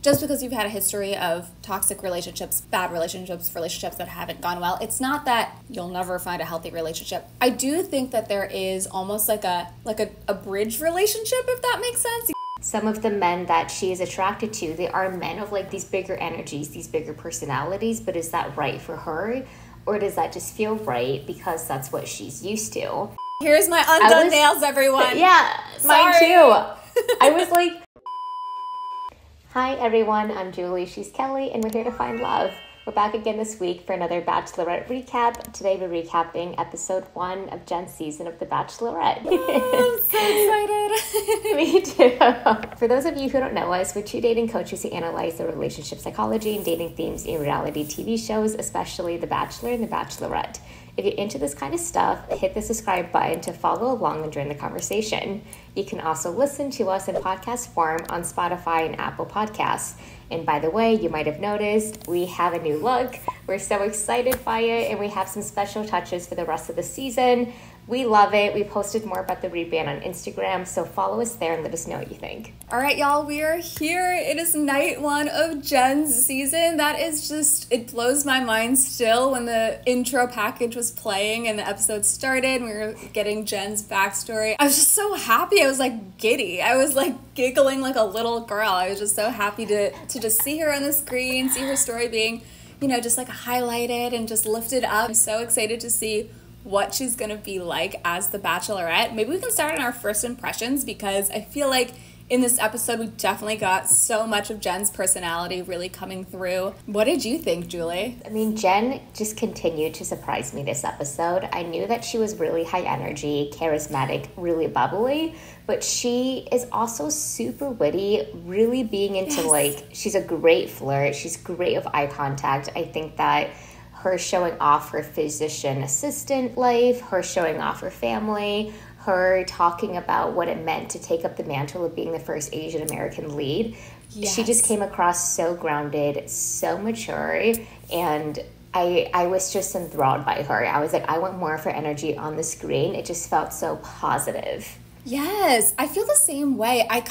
just because you've had a history of toxic relationships, bad relationships, relationships that haven't gone well, it's not that you'll never find a healthy relationship. I do think that there is almost like a bridge relationship, if that makes sense. Some of the men that she is attracted to, they are men of like these bigger energies, these bigger personalities, but is that right for her? Or does that just feel right because that's what she's used to? Here's my undone nails, everyone. Yeah, mine too. I was like, hi everyone, I'm Julie, she's Kelly, and we're here to find love. We're back again this week for another Bachelorette recap. Today we're recapping episode 1 of Jenn's season of The Bachelorette. Oh, I'm so excited. Me too. For those of you who don't know us, we're two dating coaches who analyze the relationship psychology and dating themes in reality TV shows, especially The Bachelor and The Bachelorette. If you're into this kind of stuff, hit the subscribe button to follow along and join the conversation. You can also listen to us in podcast form on Spotify and Apple Podcasts. And by the way, you might have noticed we have a new look. We're so excited by it, and we have some special touches for the rest of the season. We love it. We posted more about the rebrand on Instagram, so follow us there and let us know what you think. All right, y'all, we are here. It is night 1 of Jenn's season. That is just, it blows my mind still when the intro package was playing and the episode started. We were getting Jenn's backstory. I was just so happy. I was like giddy. I was like giggling like a little girl. I was just so happy to just see her on the screen, see her story being, you know, just like highlighted and just lifted up. I'm so excited to see what she's gonna be like as the Bachelorette. Maybe we can start on our first impressions, because I feel like in this episode we definitely got so much of Jenn's personality really coming through. What did you think, Julie? I mean, Jenn just continued to surprise me this episode. I knew that she was really high energy, charismatic, really bubbly, but she is also super witty, really being into like, she's a great flirt, she's great with eye contact. I think that her showing off her physician assistant life, her showing off her family, her talking about what it meant to take up the mantle of being the first Asian American lead. Yes. She just came across so grounded, so mature, and I was just enthralled by her. I was like, I want more of her energy on the screen. It just felt so positive. Yes, I feel the same way. I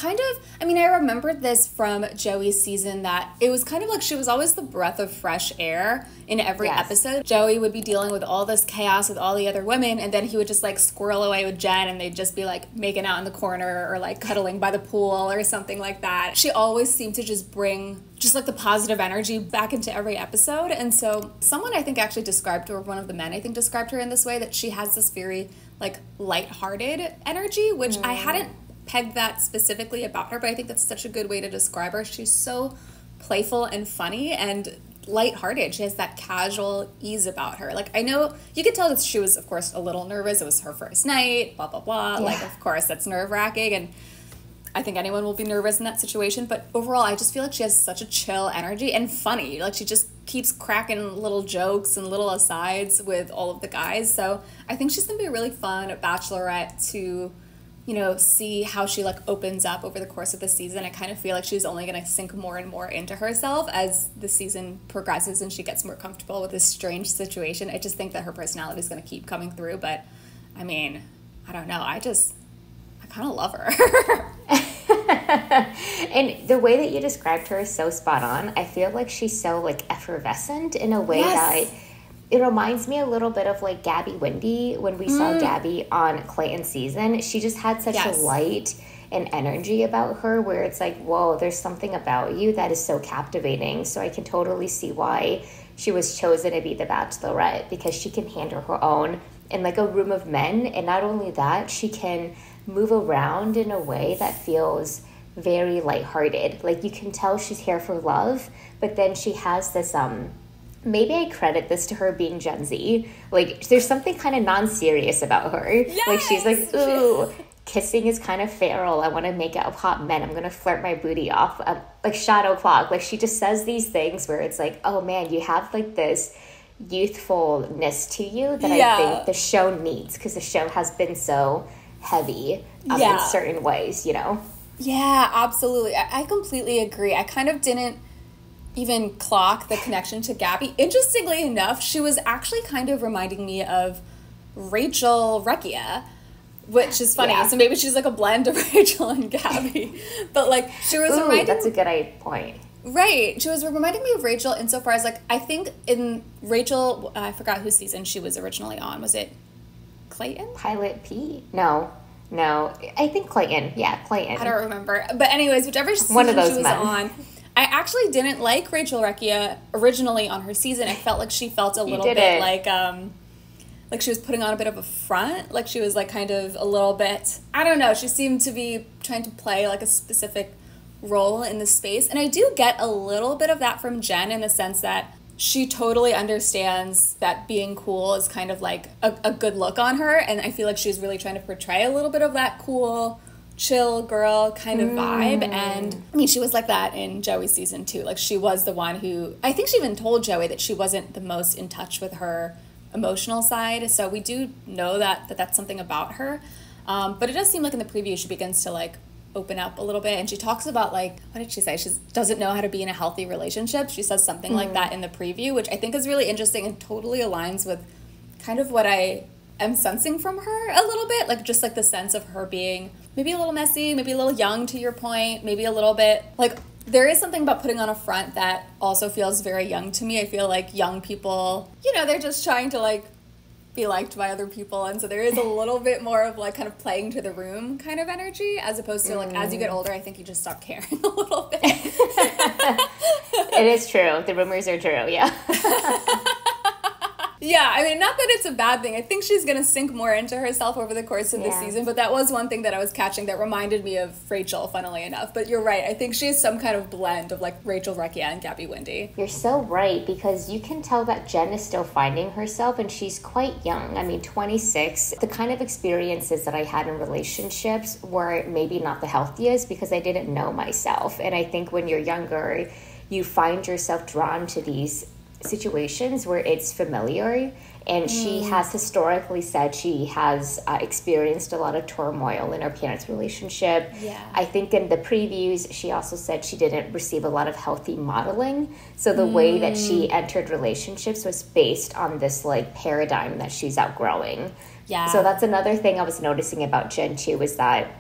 remembered this from Joey's season, that it was kind of like she was always the breath of fresh air in every episode. Joey would be dealing with all this chaos with all the other women, and then he would just like squirrel away with Jenn, and they'd just be like making out in the corner or like cuddling by the pool or something like that. She always seemed to just bring just like the positive energy back into every episode. And so someone I think actually described her, one of the men I think described her in this way, that she has this very like lighthearted energy, which I hadn't pegged that specifically about her, but I think that's such a good way to describe her. She's so playful and funny and lighthearted. She has that casual ease about her. Like, I know you could tell that she was, of course, a little nervous. It was her first night, blah, blah, blah. Yeah. Like, of course, that's nerve-wracking, and I think anyone will be nervous in that situation, but overall, I just feel like she has such a chill energy and funny. Like, she just keeps cracking little jokes and little asides with all of the guys. So I think she's gonna be a really fun Bachelorette to, you know, see how she like opens up over the course of the season. I kind of feel like she's only gonna sink more and more into herself as the season progresses and she gets more comfortable with this strange situation. I just think that her personality is gonna keep coming through, but I mean, I don't know. I kind of love her. And the way that you described her is so spot on. I feel like she's so like effervescent in a way that it reminds me a little bit of like Gabby Wendy when we saw Gabby on Clayton's season. She just had such a light and energy about her where it's like, whoa, there's something about you that is so captivating. So I can totally see why she was chosen to be the Bachelorette, because she can handle her own in like a room of men. And not only that, she can move around in a way that feels very lighthearted. Like, you can tell she's here for love, but then she has this maybe I credit this to her being Gen Z. Like, there's something kind of non-serious about her. Yes! Like, she's like, ooh, kissing is kind of feral. I want to make out with hot men. I'm going to flirt my booty off. Like, shadow clock. Like, she just says these things where it's like, oh man, you have like this youthfulness to you that I think the show needs, because the show has been so heavy in certain ways, you know? Yeah, absolutely. I completely agree. I kind of didn't even clock the connection to Gabby. Interestingly enough, she was actually kind of reminding me of Rachel Recchia, which is funny. So maybe she's like a blend of Rachel and Gabby. But like, she was reminding... That's a good point. Right. She was reminding me of Rachel insofar as, like, I think in Rachel, I forgot whose season she was originally on. Was it Clayton? Pilot P? No. I think Clayton. Yeah, Clayton. I don't remember. But anyways, whichever season she was on, I actually didn't like Rachel Recchia originally on her season. I felt like she felt a little bit like she was putting on a bit of a front. Like she was like kind of a little bit, I don't know, she seemed to be trying to play like a specific role in the space. And I do get a little bit of that from Jenn in the sense that she totally understands that being cool is kind of like a good look on her. And I feel like she's really trying to portray a little bit of that cool, chill girl kind of vibe. And I mean, she was like that in Joey's season too. Like she was the one who, I think she even told Joey that she wasn't the most in touch with her emotional side. So we do know that that's something about her. But it does seem like in the preview she begins to like open up a little bit, and she talks about like, what did she say? She doesn't know how to be in a healthy relationship. She says something like that in the preview, which I think is really interesting and totally aligns with kind of what I am sensing from her a little bit, like just like the sense of her being maybe a little messy, maybe a little young to your point, maybe a little bit like there is something about putting on a front that also feels very young to me. I feel like young people, you know, they're just trying to like be liked by other people, and so there is a little bit more of like kind of playing to the room kind of energy, as opposed to like as you get older I think you just stop caring a little bit. It is true. The rumors are true. Yeah. Yeah, I mean, not that it's a bad thing. I think she's going to sink more into herself over the course of the season, but that was one thing that I was catching that reminded me of Rachel, funnily enough. But you're right. I think she is some kind of blend of, like, Rachel Recchia and Gabby Windey. You're so right, because you can tell that Jenn is still finding herself, and she's quite young. I mean, 26. The kind of experiences that I had in relationships were maybe not the healthiest because I didn't know myself. And I think when you're younger, you find yourself drawn to these situations where it's familiar, and she has historically said she has experienced a lot of turmoil in her parents' relationship. I think in the previews she also said she didn't receive a lot of healthy modeling, so the way that she entered relationships was based on this like paradigm that she's outgrowing. So that's another thing I was noticing about Jenn too, is that,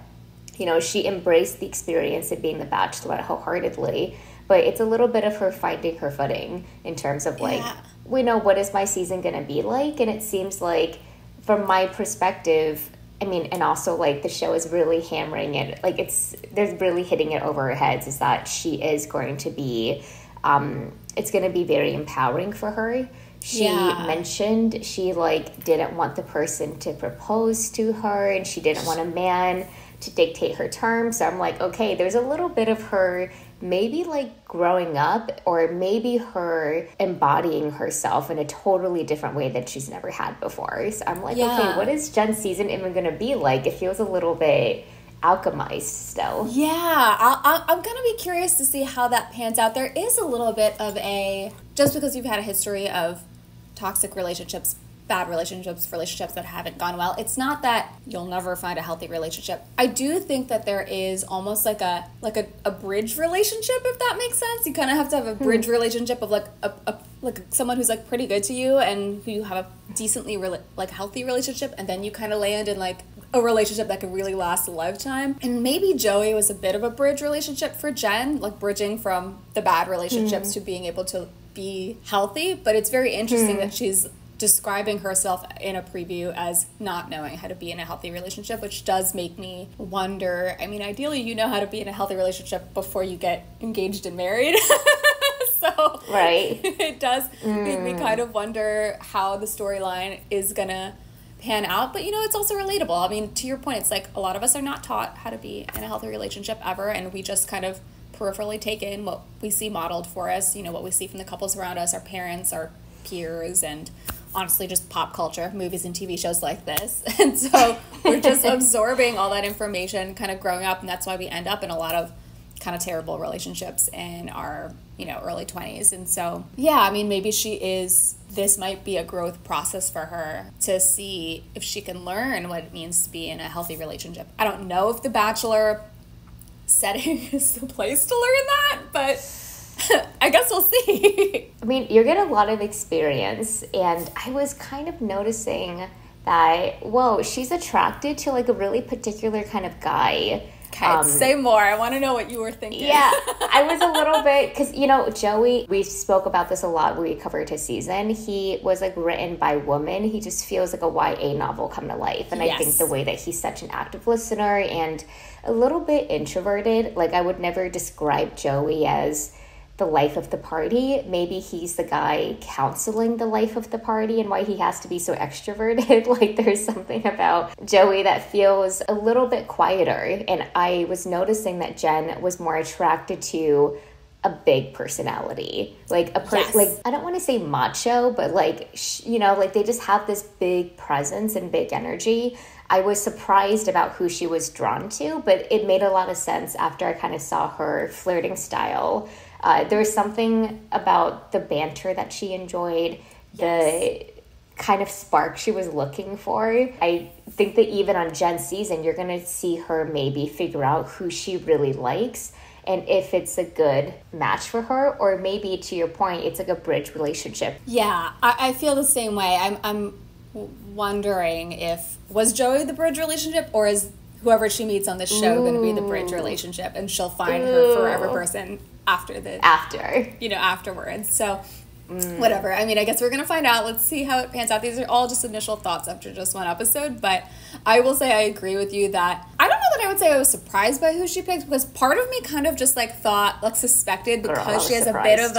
you know, she embraced the experience of being the Bachelorette wholeheartedly, but it's a little bit of her finding her footing in terms of like, we know what is my season going to be like. And it seems like from my perspective, I mean, and also like the show is really hammering it. Like they're really hitting it over her heads, is that she is going to be, it's going to be very empowering for her. She mentioned she like didn't want the person to propose to her, and she didn't want a man to dictate her terms. So I'm like, okay, there's a little bit of her maybe like growing up, or maybe her embodying herself in a totally different way that she's never had before. So I'm like, okay, what is Jenn's season even going to be like? It feels a little bit alchemized still. I'm going to be curious to see how that pans out. There is a little bit of a, just because you've had a history of toxic relationships, bad relationships that haven't gone well, it's not that you'll never find a healthy relationship. I do think that there is almost like a bridge relationship, if that makes sense. You kind of have to have a bridge relationship of like like someone who's like pretty good to you and who you have a decently like healthy relationship, and then you kind of land in like a relationship that could really last a lifetime. And maybe Joey was a bit of a bridge relationship for Jenn, like bridging from the bad relationships to being able to be healthy. But it's very interesting that she's describing herself in a preview as not knowing how to be in a healthy relationship, which does make me wonder. I mean, ideally you know how to be in a healthy relationship before you get engaged and married. So it does make me kind of wonder how the storyline is gonna pan out. But you know, it's also relatable. I mean, to your point, it's like a lot of us are not taught how to be in a healthy relationship ever, and we just kind of peripherally take in what we see modeled for us, you know, what we see from the couples around us, our parents, our peers, and honestly just pop culture, movies and TV shows like this. And so we're just absorbing all that information kind of growing up, and that's why we end up in a lot of kind of terrible relationships in our, you know, early 20s. And so I mean, maybe this might be a growth process for her to see if she can learn what it means to be in a healthy relationship. I don't know if the Bachelor setting is the place to learn that, but I guess we'll see. I mean, you're getting a lot of experience, and I was kind of noticing that, whoa, she's attracted to like a really particular kind of guy. Okay, say more. I want to know what you were thinking. Yeah, I was a little bit, because, you know, Joey, we spoke about this a lot when we covered his season. He was, like, written by women. He just feels like a YA novel come to life. And I think the way that he's such an active listener and a little bit introverted, like, I would never describe Joey as the life of the party. Maybe he's the guy counseling the life of the party and why he has to be so extroverted. Like, there's something about Joey that feels a little bit quieter. And I was noticing that Jenn was more attracted to a big personality, like a like, I don't want to say macho, but like, you know, like they just have this big presence and big energy. I was surprised about who she was drawn to, but it made a lot of sense after I kind of saw her flirting style. There was something about the banter that she enjoyed, the kind of spark she was looking for. I think that even on Jenn's season, you're going to see her maybe figure out who she really likes and if it's a good match for her, or maybe, to your point, it's like a bridge relationship. Yeah, I feel the same way. I'm wondering if, was Joey the bridge relationship, or is whoever she meets on the show going to be the bridge relationship, and she'll find her forever person afterwards. So whatever. I mean, I guess we're going to find out. Let's see how it pans out. These are all just initial thoughts after just one episode, but I will say I agree with you that I don't know that I would say I was surprised by who she picked, because part of me kind of just like thought, like suspected, because she has a bit of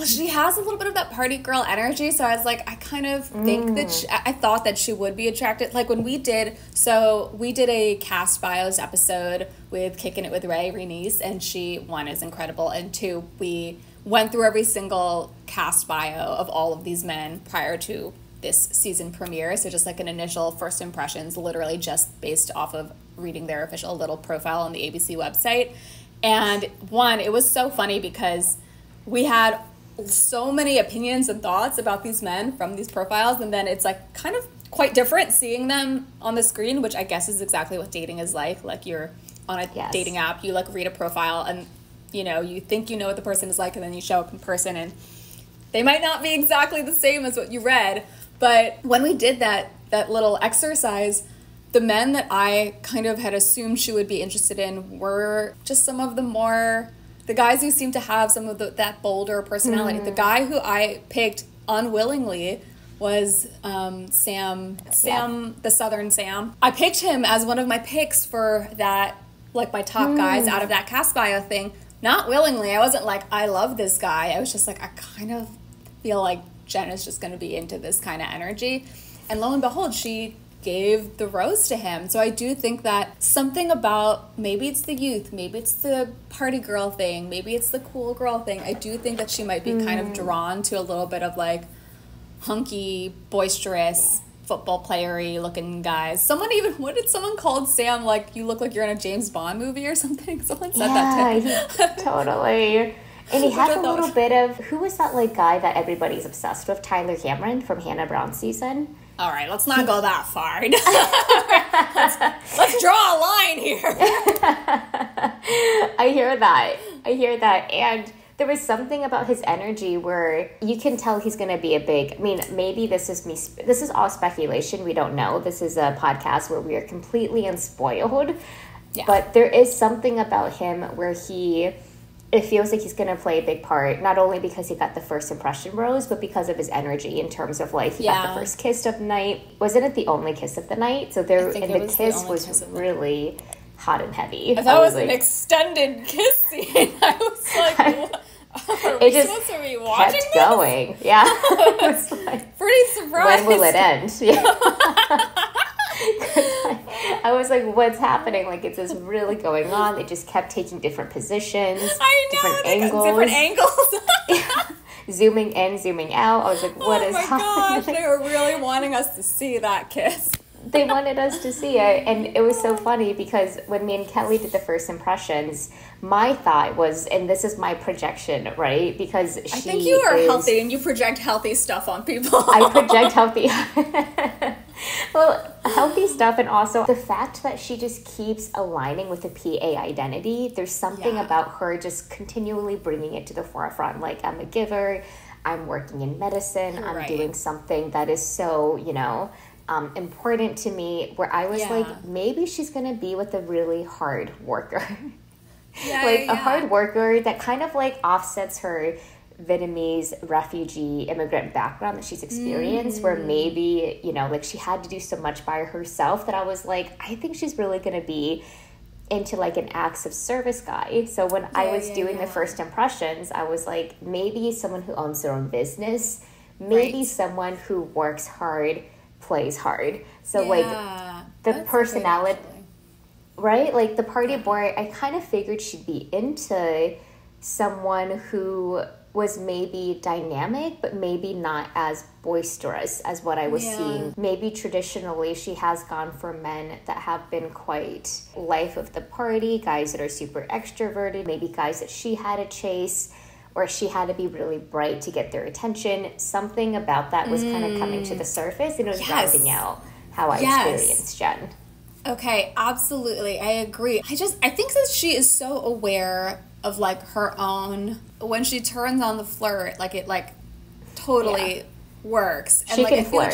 she has a little bit of that party girl energy. So I was like, I kind of think that I thought that she would be attracted. Like when we did a cast bios episode with Kicking It with Renese, and she, one, is incredible, and two, we went through every single cast bio of all of these men prior to this season premiere. So just like an initial first impressions, literally just based off of reading their official little profile on the ABC website. And one, it was so funny because we had so many opinions and thoughts about these men from these profiles, and then it's like kind of quite different seeing them on the screen, which I guess is exactly what dating is like. Like you're on a dating app, you like read a profile and you know, you think you know what the person is like, and then you show up in person and they might not be exactly the same as what you read. But when we did that little exercise, the men that I kind of had assumed she would be interested in were just some of the guys who seem to have some of that bolder personality. The guy who I picked unwillingly was Sam, the Southern Sam. I picked him as one of my picks for that, like my top guys out of that cast bio thing. Not willingly. I wasn't like, I love this guy. I was just like, I kind of feel like Jenn is just going to be into this kind of energy. And lo and behold, she gave the rose to him. So I do think that something about, maybe it's the youth, maybe it's the party girl thing, maybe it's the cool girl thing. I do think that she might be kind of drawn to a little bit of like hunky, boisterous, football player-y looking guys. What did someone called Sam, like, you look like you're in a James Bond movie or something? Someone said that to him. Totally. And he has a little bit of, who was that like guy that everybody's obsessed with? Tyler Cameron from Hannah Brown's season. All right, let's not go that far. let's draw a line here. I hear that. And there was something about his energy where you can tell he's going to be a big, I mean, maybe this is all speculation. We don't know. This is a podcast where we are completely unspoiled. Yeah. But there is something about him where it feels like he's going to play a big part, not only because he got the first impression rose, but because of his energy in terms of like, he got the first kiss of the night. Wasn't it the only kiss of the night? So the kiss was really hot and heavy. I thought it was like, an extended kiss scene. I was like, what? Are we supposed to be watching kept going. Yeah. Like, pretty surprised. When will it end? Yeah. I was like, what's happening? Like, it's just really going on. They just kept taking different positions. I know. Different angles. Yeah. Zooming in, zooming out. I was like, what is happening? Oh my gosh, they were really wanting us to see that kiss. They wanted us to see it, and it was so funny because when me and Kelly did the first impressions, my thought was, and this is my projection, right? Because I think you are healthy, and you project healthy stuff on people. I project healthy. Well, healthy stuff, and also the fact that she just keeps aligning with the PA identity. There's something about her just continually bringing it to the forefront. Like, I'm a giver. I'm working in medicine. I'm doing something that is so, important to me, where I was like, maybe she's going to be with a really hard worker. A hard worker that kind of like offsets her Vietnamese refugee immigrant background that she's experienced, where maybe, you know, like she had to do so much by herself that I was like, I think she's really going to be into like an acts of service guy. So when I was doing the first impressions, I was like, maybe someone who owns their own business, maybe someone who works hard, plays hard. So like the personality, right? Like the party boy, I kind of figured she'd be into someone who was maybe dynamic, but maybe not as boisterous as what I was seeing. Maybe traditionally she has gone for men that have been quite life of the party, guys that are super extroverted, maybe guys that she had to chase, or she had to be really bright to get their attention. Something about that was kind of coming to the surface, and it was rounding out how I experienced Jenn. Okay, absolutely. I agree. I think that she is so aware of like her own, when she turns on the flirt, like it like totally works. And she like can I feel flirt.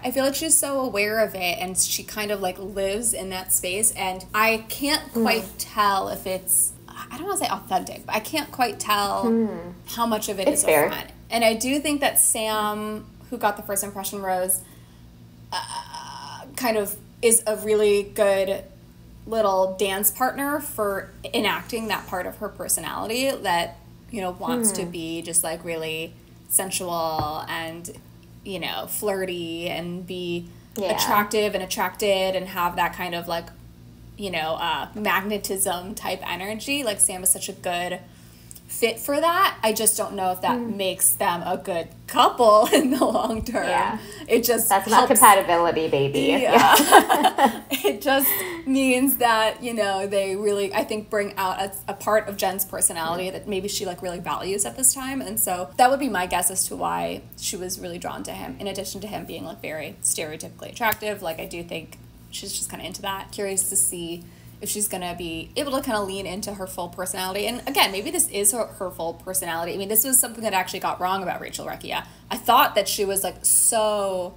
I feel like she's so aware of it, and she kind of like lives in that space, and I can't quite tell if it's, I don't want to say authentic, but I can't quite tell how much of it is a front. And I do think that Sam, who got the first impression rose, kind of is a really good little dance partner for enacting that part of her personality that, you know, wants to be just like really sensual and, you know, flirty and be attractive and attracted and have that kind of like, you know, magnetism type energy. Like Sam is such a good fit for that. I just don't know if that makes them a good couple in the long term. Yeah. It just that's not compatibility, baby. Yeah. It just means that, you know, they really, I think, bring out a part of Jenn's personality that maybe she like really values at this time. And so that would be my guess as to why she was really drawn to him, in addition to him being like very stereotypically attractive. Like I do think she's just kind of into that. Curious to see if she's going to be able to kind of lean into her full personality. And again, maybe this is her full personality. I mean, this was something that I actually got wrong about Rachel Recchia. I thought that she was like so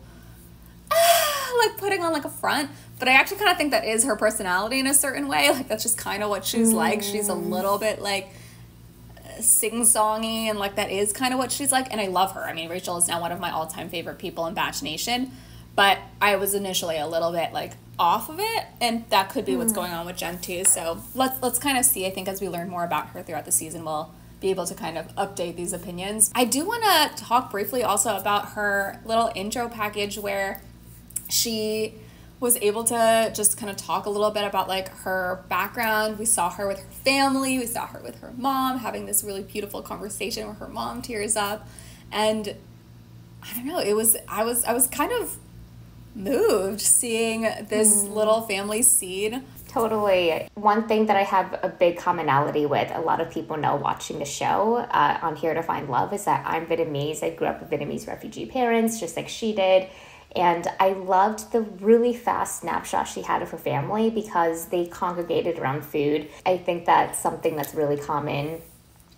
like putting on like a front, but I actually kind of think that is her personality in a certain way. Like that's just kind of what she's like. She's a little bit like sing-songy, and like that is kind of what she's like, and I love her. I mean, Rachel is now one of my all-time favorite people in Batch Nation, but I was initially a little bit like off of it, and that could be what's going on with Jenn too. So let's kind of see. I think as we learn more about her throughout the season, we'll be able to kind of update these opinions. I do want to talk briefly also about her little intro package where she was able to just kind of talk a little bit about like her background. We saw her with her family, we saw her with her mom having this really beautiful conversation where her mom tears up, and I don't know, I was kind of moved seeing this little family seed. Totally. One thing that I have a big commonality with, a lot of people know watching the show on Here to Find Love, is that I'm Vietnamese. I grew up with Vietnamese refugee parents, just like she did. And I loved the really fast snapshot she had of her family because they congregated around food. I think that's something that's really common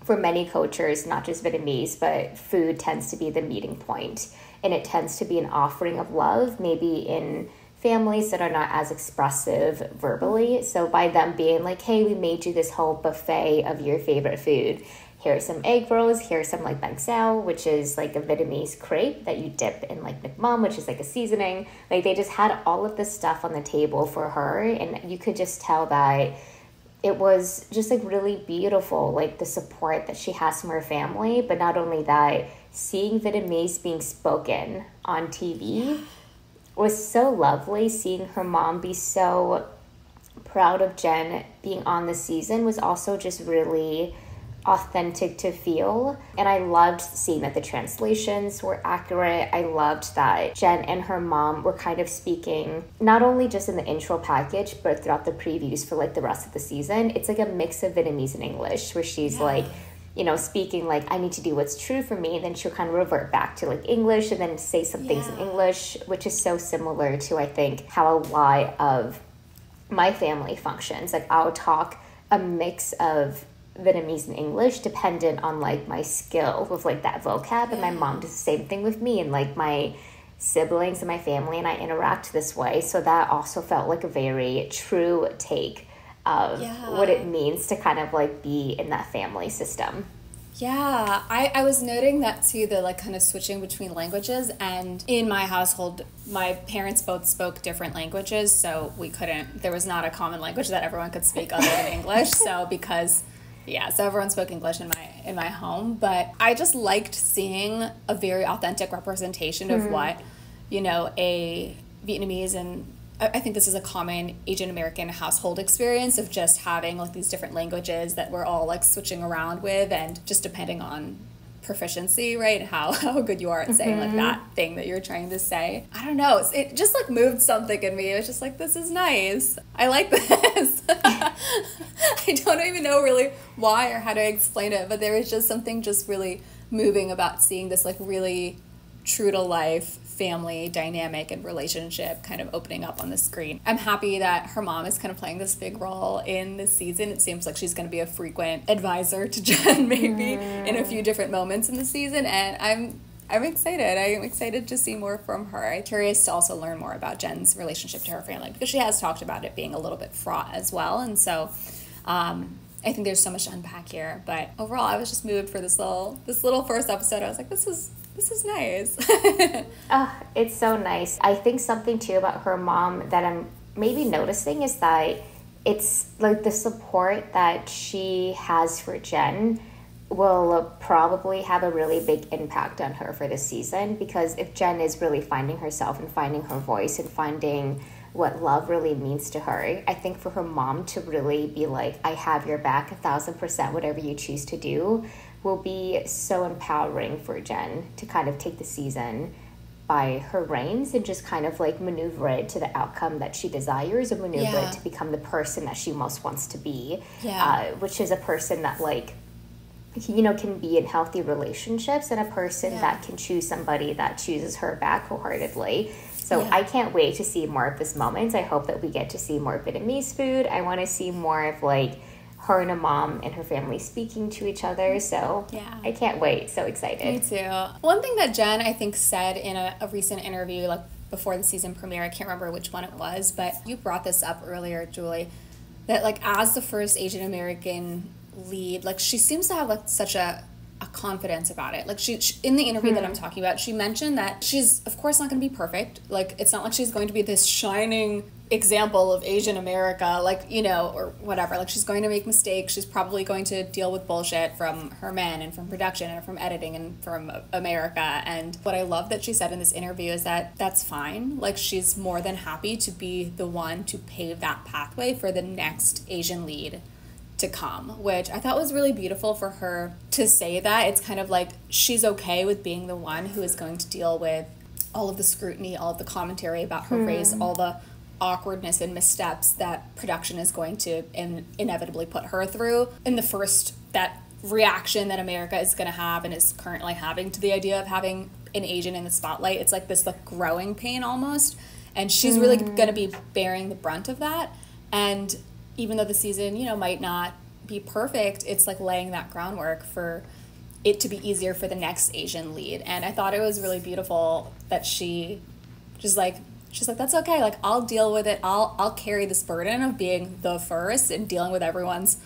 for many cultures, not just Vietnamese, but food tends to be the meeting point. And it tends to be an offering of love, maybe in families that are not as expressive verbally. So by them being like, hey, we made you this whole buffet of your favorite food. Here's some egg rolls, here's some like bánh xèo, which is like a Vietnamese crepe that you dip in like nước mắm, which is like a seasoning. Like they just had all of this stuff on the table for her, and you could just tell that it was just like really beautiful, like the support that she has from her family. But not only that, seeing Vietnamese being spoken on TV was so lovely. Seeing her mom be so proud of Jenn being on the season was also just really authentic to feel. And I loved seeing that the translations were accurate. I loved that Jenn and her mom were kind of speaking not only just in the intro package, but throughout the previews for like the rest of the season. It's like a mix of Vietnamese and English, where she's like, you know, speaking like, I need to do what's true for me. And then she'll kind of revert back to like English and then say some things in English, which is so similar to, I think, how a lot of my family functions. Like I'll talk a mix of Vietnamese and English dependent on like my skill with like that vocab, and my mom does the same thing with me, and like my siblings in my family and I interact this way. So that also felt like a very true take of what it means to kind of like be in that family system. Yeah, I was noting that too, the like kind of switching between languages. And in my household, my parents both spoke different languages, so there was not a common language that everyone could speak other than English. So so everyone spoke English in my home. But I just liked seeing a very authentic representation of what, a Vietnamese, and I think this is a common Asian American household experience of just having like these different languages that we're all like switching around with, and just depending on proficiency, right? How good you are at saying like that thing that you're trying to say. I don't know. It just like moved something in me. It was just like, this is nice. I like this. I don't even know really why or how to explain it, but there was just something just really moving about seeing this like really true to life family dynamic and relationship kind of opening up on the screen. I'm happy that her mom is kind of playing this big role in this season. It seems like she's going to be a frequent advisor to Jenn maybe in a few different moments in the season, and I'm excited. I'm excited to see more from her. I'm curious to also learn more about Jenn's relationship to her family, because she has talked about it being a little bit fraught as well, and so I think there's so much to unpack here. But overall, I was just moved for this little first episode. I was like, this is nice. Oh, it's so nice. I think something too about her mom that I'm maybe noticing is that it's like the support that she has for Jenn will probably have a really big impact on her for this season, because if Jenn is really finding herself and finding her voice and finding what love really means to her, I think for her mom to really be like, I have your back 1,000%, whatever you choose to do, will be so empowering for Jenn to kind of take the season by her reins and just kind of like maneuver it to the outcome that she desires, or maneuver it to become the person that she most wants to be, which is a person that like, can be in healthy relationships, and a person that can choose somebody that chooses her back wholeheartedly. So I can't wait to see more of this moment. I hope that we get to see more Vietnamese food. I want to see more of like her and a mom and her family speaking to each other. So I can't wait. So excited. Me too. One thing that Jenn, I think, said in a recent interview, like before the season premiere, I can't remember which one it was, but you brought this up earlier, Julie, that like as the first Asian American lead, like she seems to have like such a confidence about it. Like she in the interview that I'm talking about, she mentioned that she's of course not going to be perfect. Like it's not like she's going to be this shining example of Asian America, like, or whatever. Like she's going to make mistakes. She's probably going to deal with bullshit from her men and from production and from editing and from America. And what I love that she said in this interview is that that's fine. Like she's more than happy to be the one to pave that pathway for the next Asian lead to come, which I thought was really beautiful for her to say that. It's kind of like she's okay with being the one who is going to deal with all of the scrutiny, all of the commentary about her race, all the awkwardness and missteps that production is going to inevitably put her through. And that reaction that America is going to have and is currently having to the idea of having an Asian in the spotlight, it's like this like growing pain almost. And she's really going to be bearing the brunt of that. And even though the season, might not be perfect, it's like laying that groundwork for it to be easier for the next Asian lead. And I thought it was really beautiful that she's like, that's okay. Like, I'll deal with it. I'll carry this burden of being the first and dealing with everyone's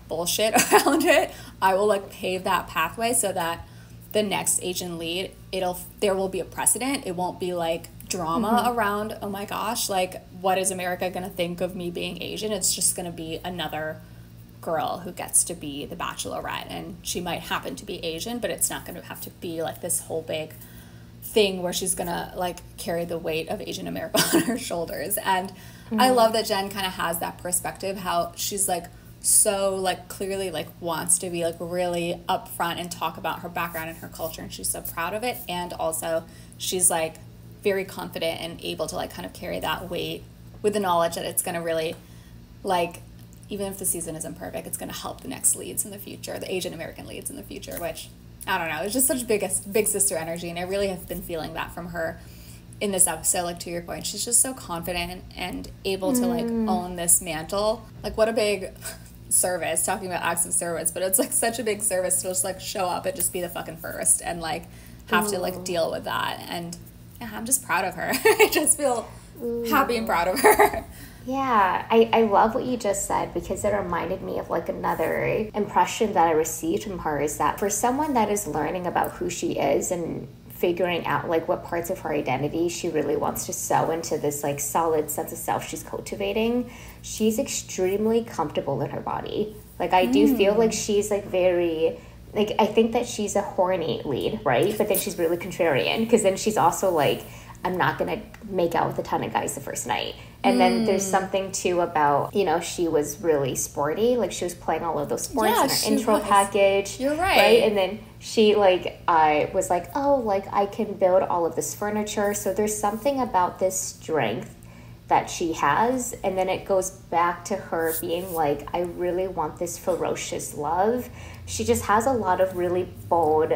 bullshit around it. I will like pave that pathway so that the next Asian lead, there will be a precedent. It won't be like drama around, oh my gosh, like what is America gonna think of me being Asian? It's just gonna be another girl who gets to be the Bachelorette, and she might happen to be Asian, but it's not gonna have to be like this whole big thing where she's gonna like carry the weight of Asian America on her shoulders. And I love that Jenn kind of has that perspective, how she's like so like clearly like wants to be like really upfront and talk about her background and her culture, and she's so proud of it. And also she's like very confident and able to like kind of carry that weight with the knowledge that it's gonna really like, even if the season isn't perfect, it's gonna help the next leads in the future, the Asian American leads in the future, which I don't know, it's just such big sister energy. And I really have been feeling that from her in this episode. Like, to your point, she's just so confident and able to like own this mantle. Like, what a big service, talking about acts of service, but it's like such a big service to just like show up and just be the fucking first and like have to like deal with that. And yeah, I'm just proud of her. I just feel happy and proud of her. Yeah, I love what you just said, because it reminded me of like another impression that I received from her, is that for someone that is learning about who she is and figuring out like what parts of her identity she really wants to sew into this like solid sense of self she's cultivating, she's extremely comfortable in her body. Like I do feel like she's like very, like I think that she's a horny lead, right? But then she's really contrarian, because then she's also like, I'm not going to make out with a ton of guys the first night. And then there's something too about, you know, she was really sporty. Like she was playing all of those sports in her intro package. You're right. Right? And then she like, I was like, oh, like I can build all of this furniture. So there's something about this strength that she has. And then it goes back to her being like, I really want this ferocious love. She just has a lot of really bold,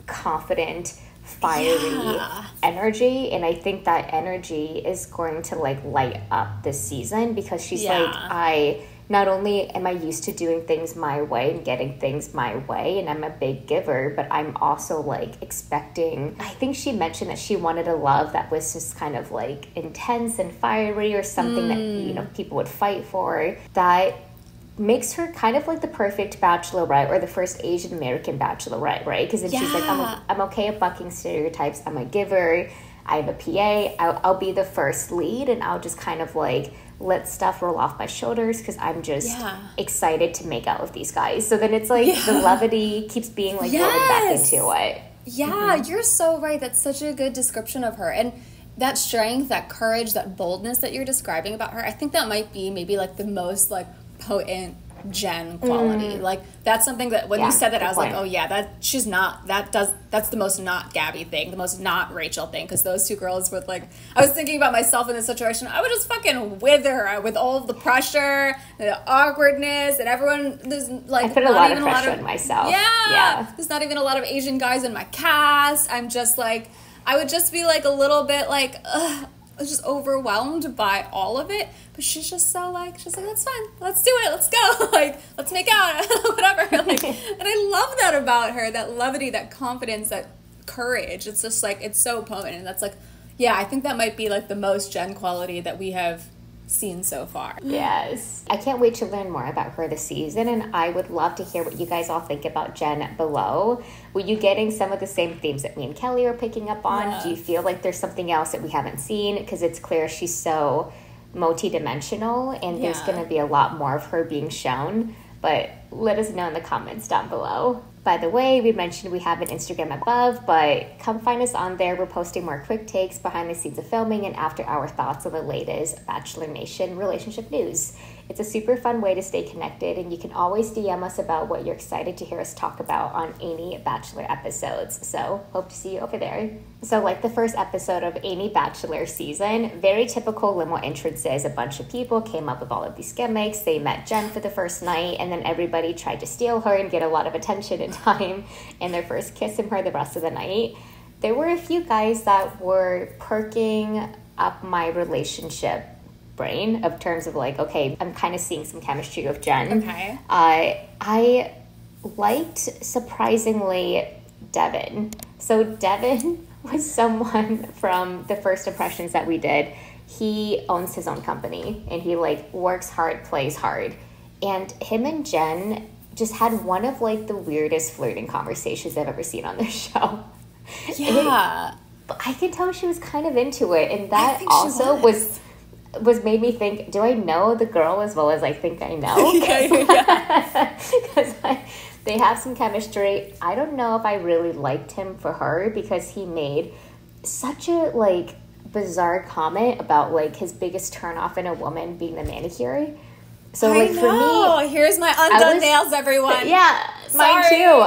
confident, fiery energy, and I think that energy is going to like light up this season, because she's like, I not only am I used to doing things my way and getting things my way, and I'm a big giver, but I'm also like expecting, I think she mentioned that she wanted a love that was just kind of like intense and fiery, or something that, you know, people would fight for, that makes her kind of like the perfect bachelorette, or the first Asian American bachelorette, right? Because then she's like, I'm okay at bucking stereotypes. I'm a giver. I have a PA. I'll be the first lead, and I'll just kind of like let stuff roll off my shoulders, because I'm just excited to make out with these guys. So then it's like the levity keeps being like woven back into it. Yeah, you're so right. That's such a good description of her. And that strength, that courage, that boldness that you're describing about her, I think that might be maybe like the most like potent Jenn quality. Like that's something that when you said that, I was like, oh yeah, that's the most not Gabby thing, the most not Rachel thing, because those two girls would like, I was thinking about myself in this situation, I would just fucking wither with all of the pressure, the awkwardness, and everyone, there's like I put a lot of pressure on myself. Yeah, there's not even a lot of Asian guys in my cast. I'm just like, I would just be like a little bit like, just overwhelmed by all of it. But she's just so like, she's like, that's fine, let's do it, let's go, like let's make out, whatever, like, and I love that about her, that levity, that confidence, that courage. It's just like, it's so potent, and that's like, yeah, I think that might be like the most Jenn quality that we have seen so far. Yes. I can't wait to learn more about her this season, and I would love to hear what you guys all think about Jenn below. Were you getting some of the same themes that me and Kelly are picking up on? Yeah. Do you feel like there's something else that we haven't seen? Because it's clear she's so multi-dimensional, and there's going to be a lot more of her being shown. But let us know in the comments down below. By the way, we mentioned we have an Instagram above, but come find us on there. We're posting more quick takes, behind the scenes of filming, and after hour thoughts on the latest Bachelor Nation relationship news. It's a super fun way to stay connected, and you can always DM us about what you're excited to hear us talk about on any Bachelor episodes. So hope to see you over there. So like the first episode of any Bachelor season, very typical limo entrances. A bunch of people came up with all of these gimmicks. They met Jenn for the first night, and then everybody tried to steal her and get a lot of attention and time and their first kiss from her the rest of the night. There were a few guys that were perking up my relationship brain of terms of like, okay, I'm kind of seeing some chemistry with Jenn. Okay. I liked, surprisingly, Devin. So Devin was someone from the first impressions that we did. He owns his own company, and he like works hard, plays hard. And him and Jenn just had one of like the weirdest flirting conversations I've ever seen on this show. Yeah. But I could tell she was kind of into it, and that also was made me think, do I know the girl as well as I think I know? Because they have some chemistry. I don't know if I really liked him for her, because he made such a like bizarre comment about like his biggest turnoff in a woman being the manicure. So like for me, here's my undone nails, everyone. Yeah, mine too.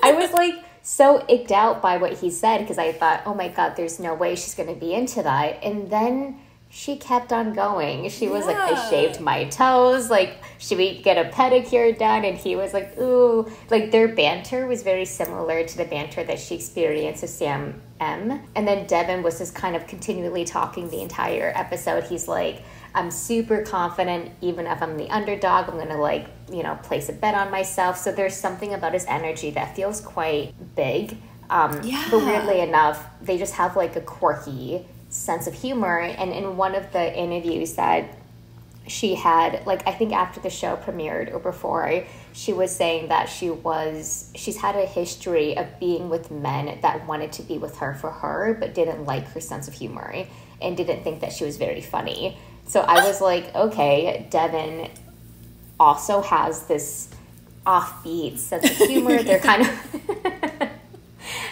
I was like so icked out by what he said, because I thought, oh my God, there's no way she's going to be into that. And then she kept on going. She was like, I shaved my toes. Like, should we get a pedicure done? And he was like, ooh. Like, their banter was very similar to the banter that she experienced with Sam M. And then Devin was just kind of continually talking the entire episode. He's like, I'm super confident. Even if I'm the underdog, I'm going to, like, you know, place a bet on myself. So there's something about his energy that feels quite big. But weirdly enough, they just have like a quirky sense of humor. And in one of the interviews that she had, like, I think after the show premiered or before, she was saying that she's had a history of being with men that wanted to be with her for her, but didn't like her sense of humor and didn't think that she was very funny. So I was like, okay, Devin also has this offbeat sense of humor. They're kind of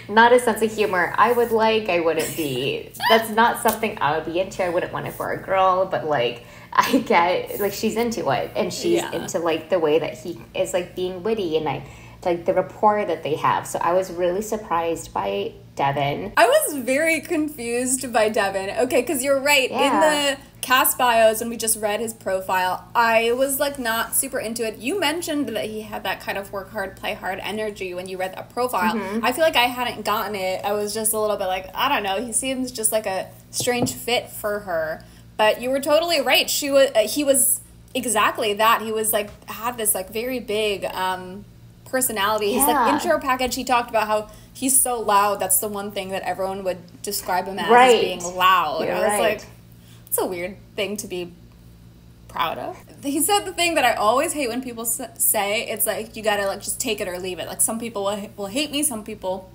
not a sense of humor I would like. I wouldn't be, that's not something I would be into. I wouldn't want it for a girl, but like, I get, like, she's into it, and she's into, like, the way that he is, like, being witty, and I like the rapport that they have. So I was really surprised by Devin. I was very confused by Devin. Okay, because you're right. Yeah. In the cast bios, when we just read his profile, I was, like, not super into it. You mentioned that he had that kind of work hard, play hard energy when you read that profile. Mm-hmm. I feel like I hadn't gotten it. I was just a little bit like, I don't know. He seems just like a strange fit for her. But you were totally right. He was exactly that. He was like, had this like very big personality. His like intro package, he talked about how he's so loud. That's the one thing that everyone would describe him as being loud. You're I was like, it's a weird thing to be proud of. He said the thing that I always hate when people say, it's like, you gotta like just take it or leave it. Like, some people will hate me, some people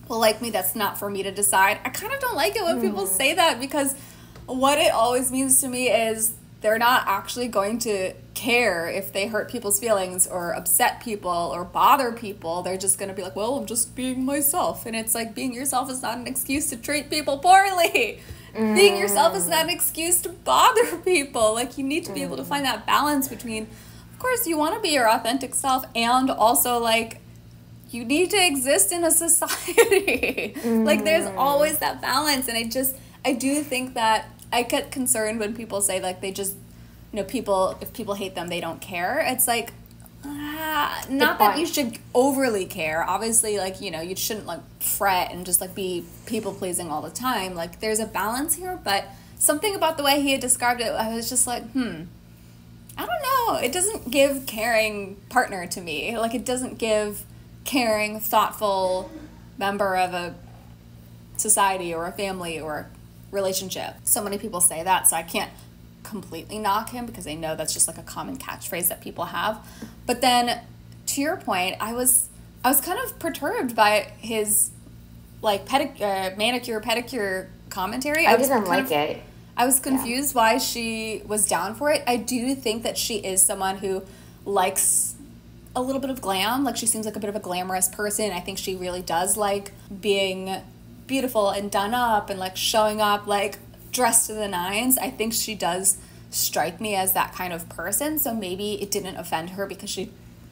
will like me. That's not for me to decide. I kind of don't like it when people say that, because what it always means to me is they're not actually going to care if they hurt people's feelings or upset people or bother people. They're just going to be like, well, I'm just being myself. And it's like, being yourself is not an excuse to treat people poorly. Being yourself is not an excuse to bother people. Like, you need to be able to find that balance between, of course, you want to be your authentic self, and also, like, you need to exist in a society. Like, there's always that balance. And I do think that I get concerned when people say, like, they just, if people hate them, they don't care. It's like, not that you should overly care. Obviously, like, you shouldn't, like, fret and just, like, be people-pleasing all the time. Like, there's a balance here, but something about the way he had described it, I was just like, I don't know. It doesn't give caring partner to me. Like, it doesn't give caring, thoughtful member of a society or a family or a relationship. So many people say that, so I can't completely knock him, because I know that's just like a common catchphrase that people have. But then, to your point, I was kind of perturbed by his like manicure pedicure commentary. I didn't like it. I was confused why she was down for it. I do think that she is someone who likes a little bit of glam. Like, she seems like a bit of a glamorous person. I think she really does like being beautiful and done up and like showing up like dressed to the nines. I think she does strike me as that kind of person. So maybe it didn't offend her because she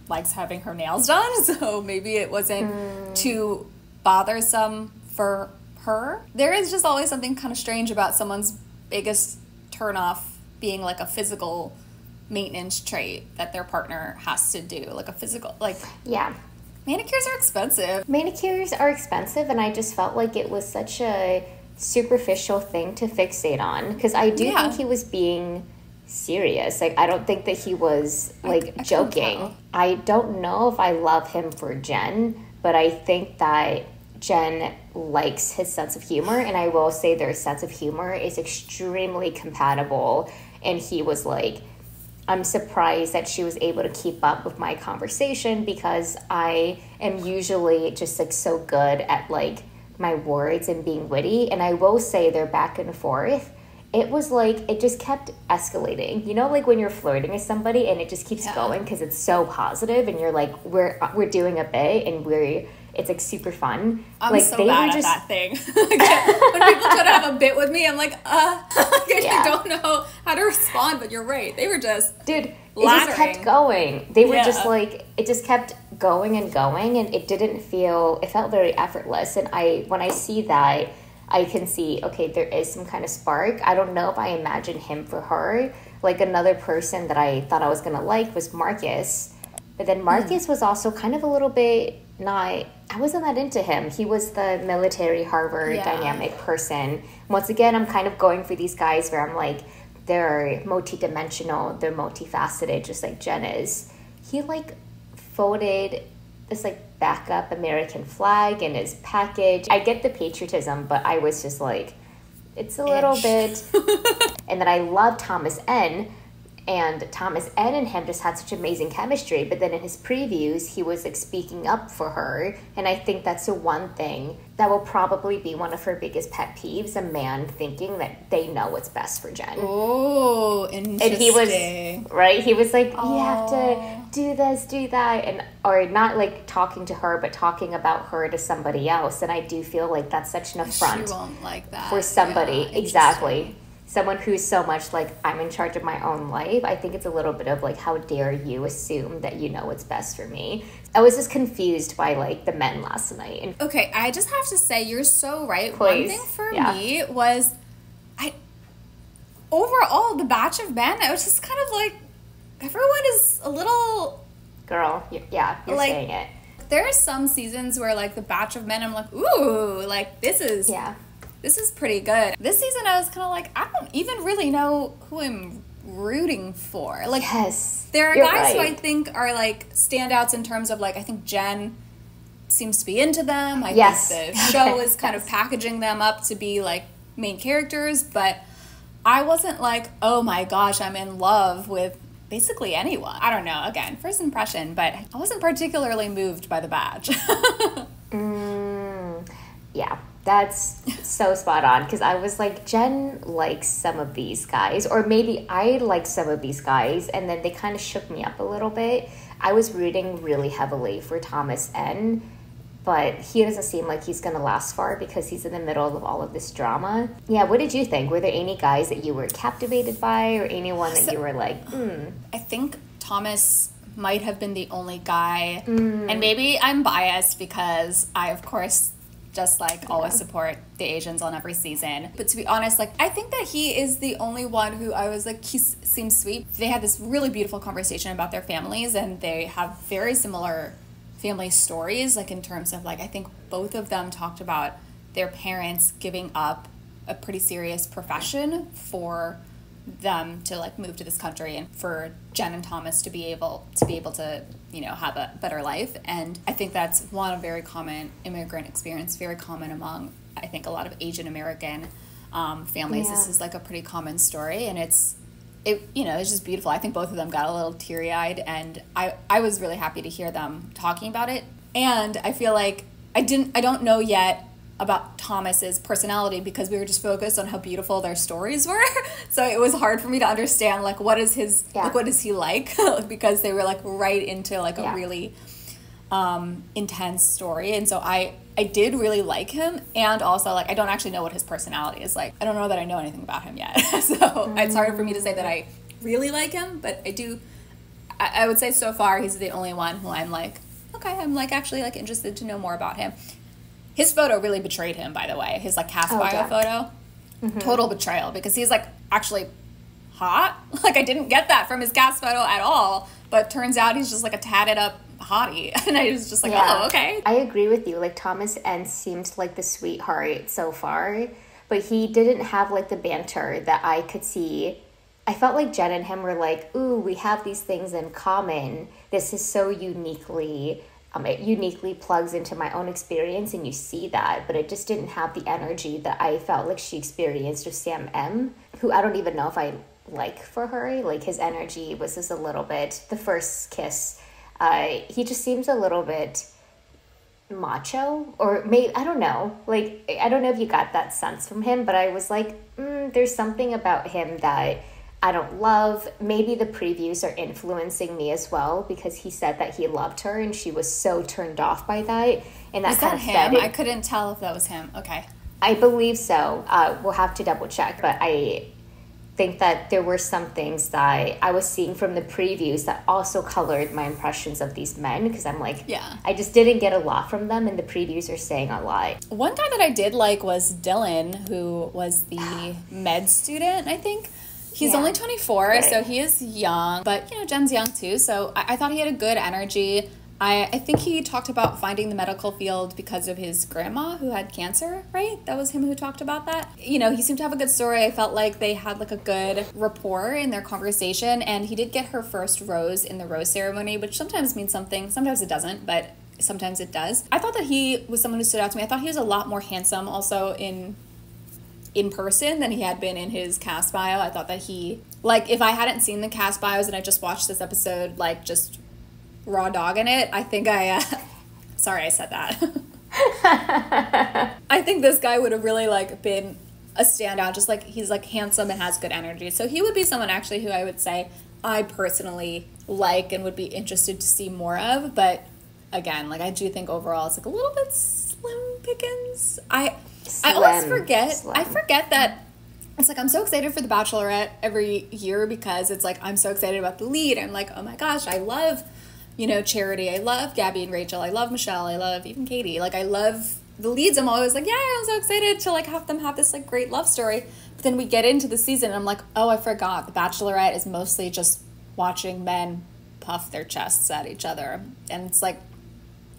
likes having her nails done. So maybe it wasn't too bothersome for her. There is just always something kind of strange about someone's biggest turnoff being like a physical maintenance trait that their partner has to do. Like a physical, like, yeah. Manicures are expensive. Manicures are expensive, and I just felt like it was such a superficial thing to fixate on, because I do think he was being serious. Like, I don't think that he was like joking. I don't know if I love him for Jenn, but I think that Jenn likes his sense of humor, and I will say their sense of humor is extremely compatible. And he was like, I'm surprised that she was able to keep up with my conversation, because I am usually just like so good at like my words and being witty. And I will say their back and forth, it was like, it just kept escalating. You know, like when you're flirting with somebody and it just keeps going because it's so positive, and you're like, we're doing a bit, and it's like super fun. I'm like, so bad at that thing. When people try to have a bit with me, I'm like, I don't know how to respond, but you're right. They were just it laddering. Just kept going. They were just like, it just kept going and going, and it felt very effortless. And when I see that, I can see, okay, there is some kind of spark. I don't know if I imagine him for her. Like, another person that I thought I was going to like was Marcus. But then Marcus was also kind of a little bit I wasn't that into him. He was the military Harvard dynamic person. Once again, I'm kind of going for these guys where I'm like, they're multi-dimensional, they're multifaceted, just like Jenn is. He like folded this like backup American flag in his package. I get the patriotism, but I was just like, it's a little bit. And then I love Thomas N. And Thomas N and him just had such amazing chemistry. But then in his previews, he was like speaking up for her. And I think that's the one thing that will probably be one of her biggest pet peeves, a man thinking that they know what's best for Jenn. Oh, interesting. And he was, right? He was like, you have to do this, do that. And, or not like talking to her, but talking about her to somebody else. And I do feel like that's such an affront. She won't like that. For somebody. Yeah, exactly. Someone who's so much like, I'm in charge of my own life. I think it's a little bit of like, how dare you assume that you know what's best for me. I was just confused by like the men last night. And okay, I just have to say, you're so right. Please. One thing for me was, overall, the batch of men, I was just kind of like, everyone is a little... Girl, you're like, saying it. There are some seasons where like the batch of men, I'm like, ooh, like this is... Yeah. This is pretty good. This season, I was kind of like, I don't even really know who I'm rooting for. Like, yes, there are guys who I think are like standouts in terms of like, I think Jenn seems to be into them. I think the show is kind of packaging them up to be like main characters, but I wasn't like, oh my gosh, I'm in love with basically anyone. I don't know. Again, first impression, but I wasn't particularly moved by the badge. Yeah. That's so spot on, because I was like, Jenn likes some of these guys, or maybe I like some of these guys, and then they kind of shook me up a little bit. I was rooting really heavily for Thomas N, but he doesn't seem like he's going to last far because he's in the middle of all of this drama. Yeah, what did you think? Were there any guys that you were captivated by, or anyone that you were like, I think Thomas might have been the only guy, and maybe I'm biased because I, of course... just like always support the Asians on every season. But to be honest, like I think that he is the only one who I was like, he seems sweet. They had this really beautiful conversation about their families, and they have very similar family stories, like in terms of like, I think both of them talked about their parents giving up a pretty serious profession for them to like move to this country, and for Jenn and Thomas to be able to you know, have a better life. And I think that's one, a very common immigrant experience, very common among, I think, a lot of Asian American families. This is like a pretty common story, and it's you know, it's just beautiful. I think both of them got a little teary-eyed, and I was really happy to hear them talking about it. And I feel like I don't know yet about Thomas's personality because we were just focused on how beautiful their stories were. So it was hard for me to understand like what is his like what is he like because they were like right into like a really intense story. And so I did really like him, and also like I don't actually know what his personality is like. I don't know that I know anything about him yet. So it's hard for me to say that I really like him, but I would say so far he's the only one who I'm like, okay, I'm like actually like interested to know more about him. His photo really betrayed him, by the way. His like cast bio photo, total betrayal, because he's like actually hot. Like I didn't get that from his cast photo at all, but turns out he's just like a tatted up hottie, and I was just like, oh, okay. I agree with you. Like Thomas N seemed like the sweetheart so far, but he didn't have like the banter that I could see. I felt like Jenn and him were like, ooh, we have these things in common. This is so uniquely. It uniquely plugs into my own experience, and you see that, but it just didn't have the energy that I felt like she experienced with Sam M, who I don't even know if I like for her. Like his energy was just a little bit, the first kiss, he just seems a little bit macho, or maybe, I don't know. Like, I don't know if you got that sense from him, but I was like, there's something about him that I don't love. Maybe the previews are influencing me as well, because he said that he loved her and she was so turned off by that. And that kind of him? I couldn't tell if that was him. Okay. I believe so. We'll have to double check. But I think that there were some things that I was seeing from the previews that also colored my impressions of these men, because I'm like, I just didn't get a lot from them, and the previews are saying a lot. One guy that I did like was Dylan, who was the med student, I think. He's only 24, so he is young, but, you know, Jen's young too, so I thought he had a good energy. I think he talked about finding the medical field because of his grandma who had cancer, right? That was him who talked about that. You know, he seemed to have a good story. I felt like they had like a good rapport in their conversation, and he did get her first rose in the rose ceremony, which sometimes means something, sometimes it doesn't, but sometimes it does. I thought that he was someone who stood out to me. I thought he was a lot more handsome also in person than he had been in his cast bio. I thought that he, like, if I hadn't seen the cast bios and I just watched this episode, like, just raw dogging it, I think sorry I said that. I think this guy would have really, like, been a standout. Just, like, he's, like, handsome and has good energy. So he would be someone, actually, who I would say I personally like and would be interested to see more of. But, again, like, I do think overall it's, like, a little bit slim pickings. I always forget. I forget that it's like I'm so excited for The Bachelorette every year because it's like I'm so excited about the lead. I'm like, oh my gosh, I love, you know, Charity. I love Gabby and Rachel. I love Michelle. I love even Katie. Like, I love the leads. I'm always like, yeah, I'm so excited to, like, have them have this, like, great love story. But then we get into the season and I'm like, oh, I forgot. The Bachelorette is mostly just watching men puff their chests at each other. And it's like,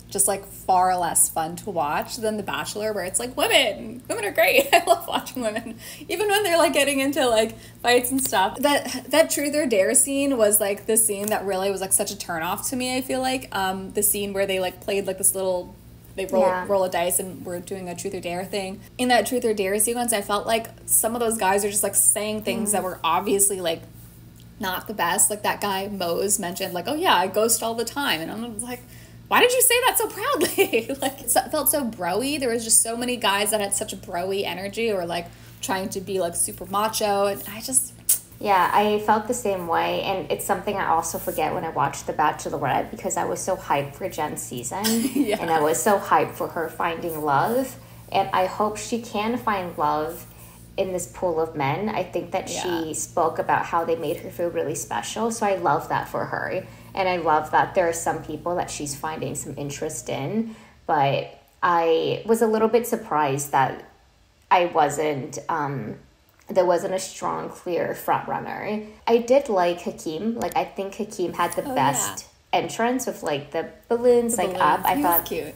just, like, far less fun to watch than The Bachelor, where it's like, women are great. I love watching women, even when they're, like, getting into, like, fights and stuff. That Truth or Dare scene was, like, the scene that really was, like, such a turnoff to me. I feel like the scene where they, like, played, like, this little, they roll a dice and we're doing a Truth or Dare thing. In that Truth or Dare sequence, I felt like some of those guys are just, like, saying things that were obviously, like, not the best. Like, that guy Mose mentioned, like, oh yeah, I ghost all the time, and I'm like, why did you say that so proudly? Like, it felt so bro-y. There was just so many guys that had such a bro-y energy, or, like, trying to be, like, super macho. And I just... Yeah, I felt the same way. And it's something I also forget when I watched The Bachelorette, because I was so hyped for Jenn's season. Yeah. And I was so hyped for her finding love. And I hope she can find love in this pool of men. I think that she spoke about how they made her feel really special. So I love that for her. And I love that there are some people that she's finding some interest in. But I was a little bit surprised that there wasn't a strong, clear front runner. I did like Hakeem. Like, I think Hakeem had the best entrance with, like, the balloons, up. I thought cute.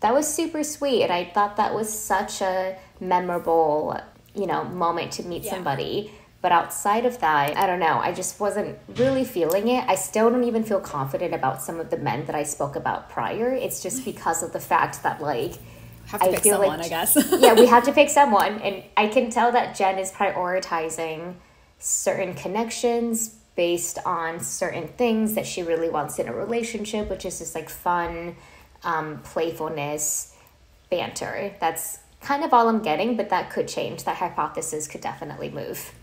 That was super sweet. And I thought that was such a memorable, you know, moment to meet somebody. But outside of that, I don't know. I just wasn't really feeling it. I still don't even feel confident about some of the men that I spoke about prior. It's just because of the fact that, like, have to pick someone, I guess. Yeah, we have to pick someone. And I can tell that Jenn is prioritizing certain connections based on certain things that she really wants in a relationship, which is just, like, fun, playfulness, banter. That's kind of all I'm getting, but that could change. That hypothesis could definitely move.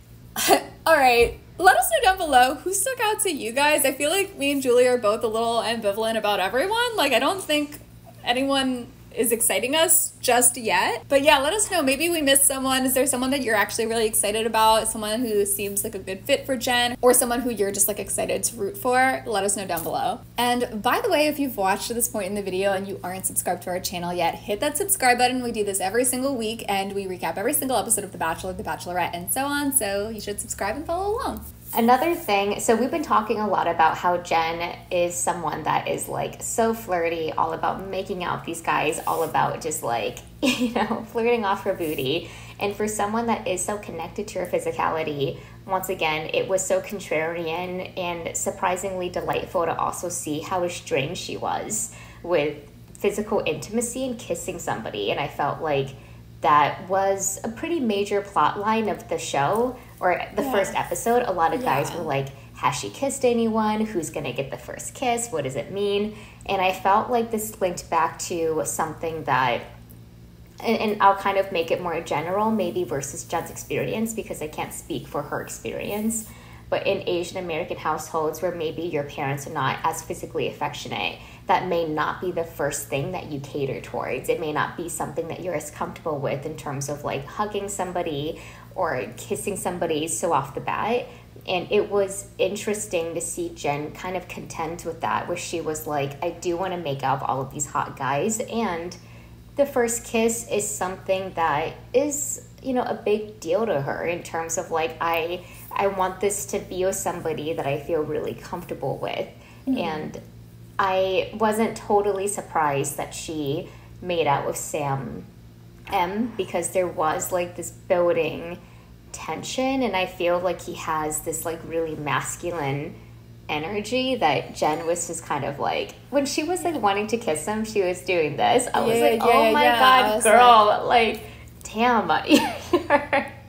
All right, let us know down below who stuck out to you guys. I feel like me and Julie are both a little ambivalent about everyone. Like, I don't think anyone is exciting us just yet. But yeah, let us know. Maybe we missed someone. Is there someone that you're actually really excited about? Someone who seems like a good fit for Jenn? Or someone who you're just, like, excited to root for? Let us know down below. And by the way, if you've watched to this point in the video and you aren't subscribed to our channel yet, hit that subscribe button. We do this every single week and we recap every single episode of The Bachelor, The Bachelorette, and so on. So you should subscribe and follow along. Another thing, so we've been talking a lot about how Jenn is someone that is, like, so flirty, all about making out with these guys, all about just, like, you know, flirting off her booty. And for someone that is so connected to her physicality, once again, it was so contrarian and surprisingly delightful to also see how estranged she was with physical intimacy and kissing somebody. And I felt like that was a pretty major plot line of the show, or the first episode. A lot of guys were like, has she kissed anyone? Who's going to get the first kiss? What does it mean? And I felt like this linked back to something that, and I'll kind of make it more general, maybe versus Jenn's experience, because I can't speak for her experience. But in Asian American households where maybe your parents are not as physically affectionate, that may not be the first thing that you cater towards. It may not be something that you're as comfortable with in terms of, like, hugging somebody or kissing somebody so off the bat. And it was interesting to see Jenn kind of content with that, where she was like, I do want to make out with all of these hot guys. And the first kiss is something that is, you know, a big deal to her in terms of, like, I want this to be with somebody that I feel really comfortable with. Mm-hmm. And I wasn't totally surprised that she made out with Sam M, because there was, like, this building tension, and I feel like he has this, like, really masculine energy that Jenn was just kind of like, when she was like wanting to kiss him, she was doing this. I was like, oh my God, girl, like damn.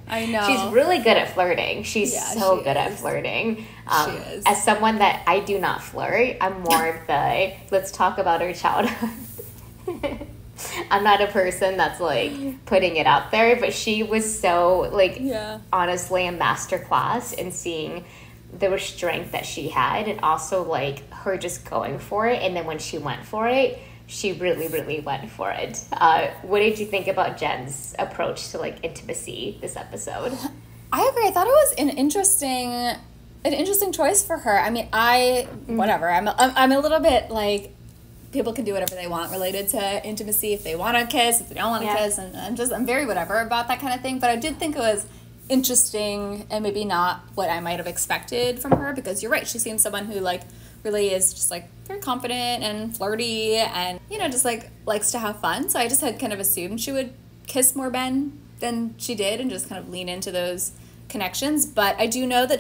I know. She's really good at flirting. She's so good at flirting. She is. As someone that I do not flirt, I'm more of the, let's talk about her childhood. I'm not a person that's like putting it out there, but she was so like, honestly, a masterclass in seeing the restraint that she had, and also like her just going for it. And then when she went for it, she really, really went for it. What did you think about Jenn's approach to like intimacy this episode? I agree. I thought it was an interesting choice for her. I mean, whatever. I'm a little bit like, people can do whatever they want related to intimacy. If they want to kiss, if they don't want to kiss, and I'm very whatever about that kind of thing. But I did think it was interesting, and maybe not what I might have expected from her, because you're right. She seems someone who like really is just like very confident and flirty, and just like likes to have fun. So I just had kind of assumed she would kiss more men than she did, and just kind of lean into those connections. But I do know that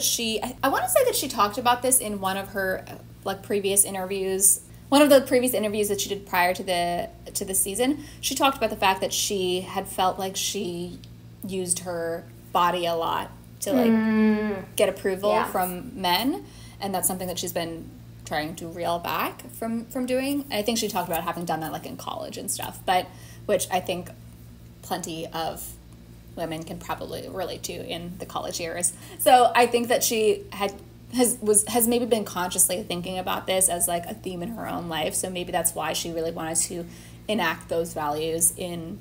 I want to say that she talked about this in one of her like previous interviews. One of the previous interviews that she did prior to the season, she talked about the fact that she had felt like she used her body a lot to like get approval from men, and that's something that she's been trying to reel back from doing. And I think she talked about having done that like in college and stuff, but which I think plenty of women can probably relate to in the college years. So I think that she has maybe been consciously thinking about this as like a theme in her own life. So maybe that's why she really wanted to enact those values in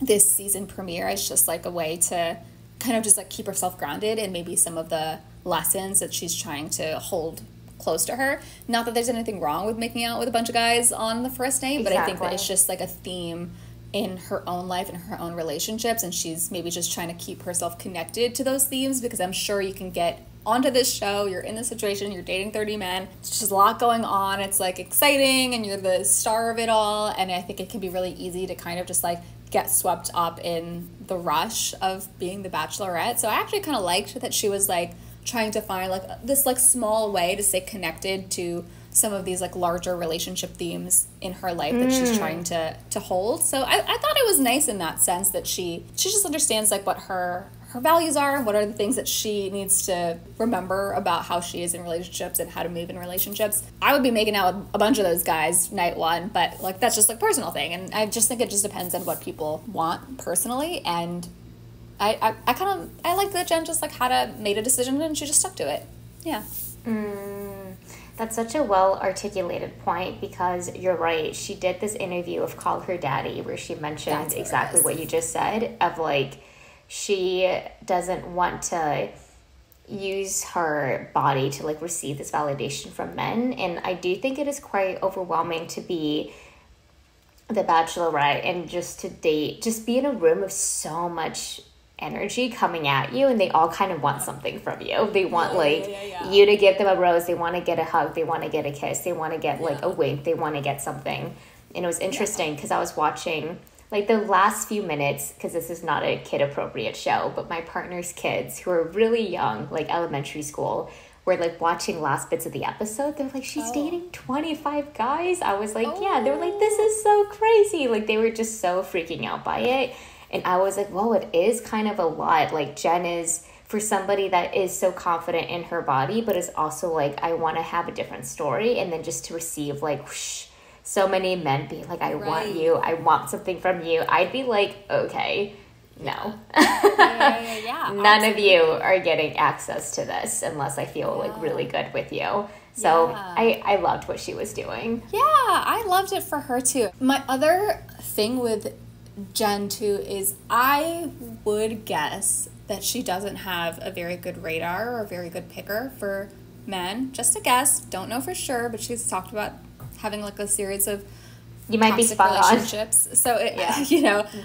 this season premiere, as just like a way to kind of just like keep herself grounded in maybe some of the lessons that she's trying to hold close to her. Not that there's anything wrong with making out with a bunch of guys on the first date, but I think that it's just like a theme in her own life and her own relationships, and she's maybe just trying to keep herself connected to those themes, because I'm sure you can get onto this show, you're in this situation, you're dating 30 men, it's just a lot going on, it's like exciting, and you're the star of it all, and I think it can be really easy to kind of just like get swept up in the rush of being the Bachelorette. So I actually kind of liked that she was like trying to find like this like small way to stay connected to some of these like larger relationship themes in her life that she's trying to hold. So I thought it was nice in that sense that she just understands like what her values are, and what are the things that she needs to remember about how she is in relationships and how to move in relationships. I would be making out with a bunch of those guys night one, but like that's just like a personal thing, and I just think it just depends on what people want personally. And I like that Jenn just like made a decision and she just stuck to it. Yeah. That's such a well-articulated point, because you're right. She did this interview of Call Her Daddy where she mentioned exactly what you just said, of like she doesn't want to use her body to like receive this validation from men. And I do think it is quite overwhelming to be the Bachelorette and just to date, just be in a room of so much energy coming at you, and they all kind of want something from you. They want you to give them a rose, they want to get a hug, they want to get a kiss, they want to get like a wink, they want to get something. And it was interesting because I was watching like the last few minutes, because this is not a kid appropriate show, but my partner's kids, who are really young, like elementary school, were like watching last bits of the episode. They're like, she's dating 25 guys. I was like, yeah. They were like, this is so crazy. Like they were just so freaking out by it. And I was like, whoa, it is kind of a lot. Like Jenn is, for somebody that is so confident in her body, but is also like, I want to have a different story. And then just to receive like, whoosh, so many men being like, I want you, I want something from you. I'd be like, okay, no. None of you are getting access to this unless I feel like really good with you. So I loved what she was doing. Yeah, I loved it for her too. My other thing with Jenn too is I would guess that she doesn't have a very good radar or a very good picker for men. Just a guess, don't know for sure, but she's talked about having like a series of you might be spot relationships. On. So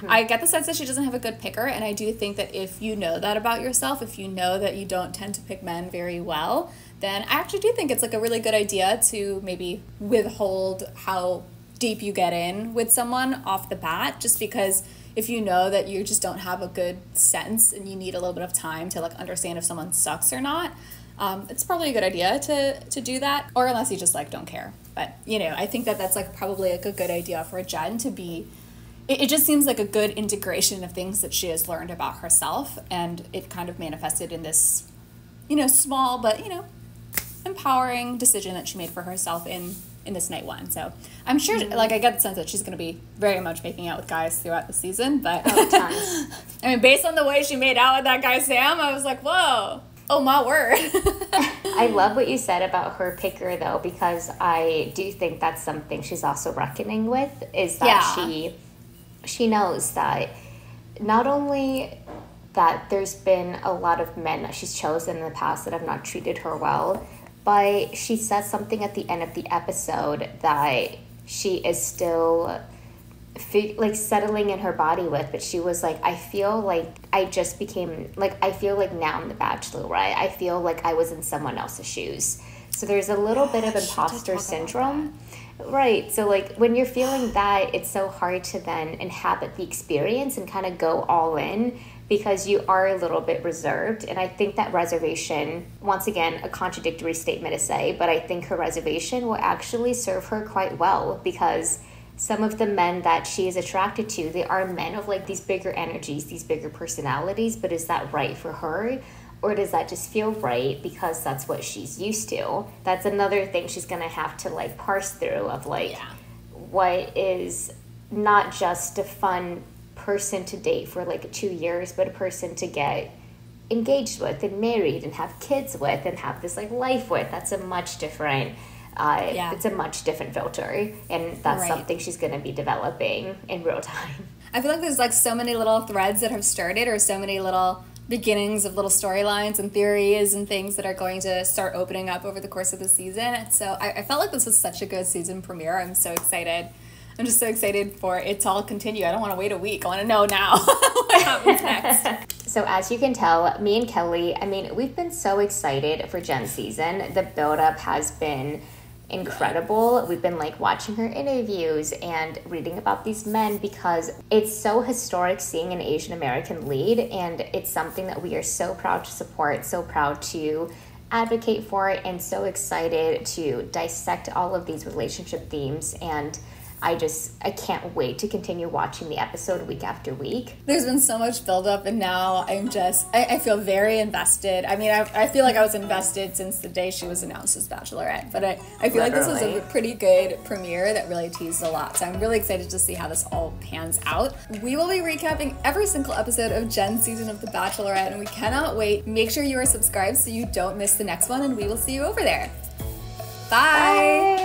I get the sense that she doesn't have a good picker, and I do think that if you know that about yourself, if you know that you don't tend to pick men very well, then I actually do think it's like a really good idea to maybe withhold how deep you get in with someone off the bat, just because if you know that you just don't have a good sense and you need a little bit of time to like understand if someone sucks or not, it's probably a good idea to do that, or unless you just like don't care. But you know, I think that that's like probably like a good idea for Jenn to be. It just seems like a good integration of things that she has learned about herself, and it kind of manifested in this, you know, small but, you know, empowering decision that she made for herself in this night one. So I'm sure, like, I get the sense that she's going to be very much making out with guys throughout the season, but I mean, based on the way she made out with that guy Sam, I was like, whoa, oh my word. I love what you said about her picker, though, because I do think that's something she's also reckoning with, is that she knows that not only that there's been a lot of men that she's chosen in the past that have not treated her well, but she said something at the end of the episode that she is still like settling in her body with, but she was like, I feel like I just became, like, I feel like now I'm the Bachelor, right? I feel like I was in someone else's shoes. So there's a little bit of imposter syndrome. Right. So, like, when you're feeling that, it's so hard to then inhabit the experience and kind of go all in because you are a little bit reserved. And I think that reservation, once again, a contradictory statement to say, but I think her reservation will actually serve her quite well because some of the men that she is attracted to, they are men of, like, these bigger energies, these bigger personalities. But is that right for her? Or does that just feel right because that's what she's used to? That's another thing she's going to have to, like, parse through of, like, what is not just a fun person to date for, like, 2 years, but a person to get engaged with and married and have kids with and have this, like, life with. That's a much different, it's a much different filter. And that's something she's going to be developing in real time. I feel like there's, like, so many little threads that have started, or so many little beginnings of little storylines and theories and things that are going to start opening up over the course of the season. So I felt like this was such a good season premiere. I'm so excited. I'm just so excited for it to all continue. I don't want to wait a week. I want to know now what happens next. So as you can tell, me and Kelly, I mean, we've been so excited for Jenn's season. The buildup has been incredible. We've been, like, watching her interviews and reading about these men because it's so historic seeing an Asian American lead, and it's something that we are so proud to support, so proud to advocate for it, and so excited to dissect all of these relationship themes. And I can't wait to continue watching the episode week after week. There's been so much buildup, and now I feel very invested. I mean, I feel like I was invested since the day she was announced as Bachelorette, but I feel like this was a pretty good premiere that really teased a lot. So I'm really excited to see how this all pans out. We will be recapping every single episode of Jenn's season of The Bachelorette, and we cannot wait. Make sure you are subscribed so you don't miss the next one, and we will see you over there. Bye.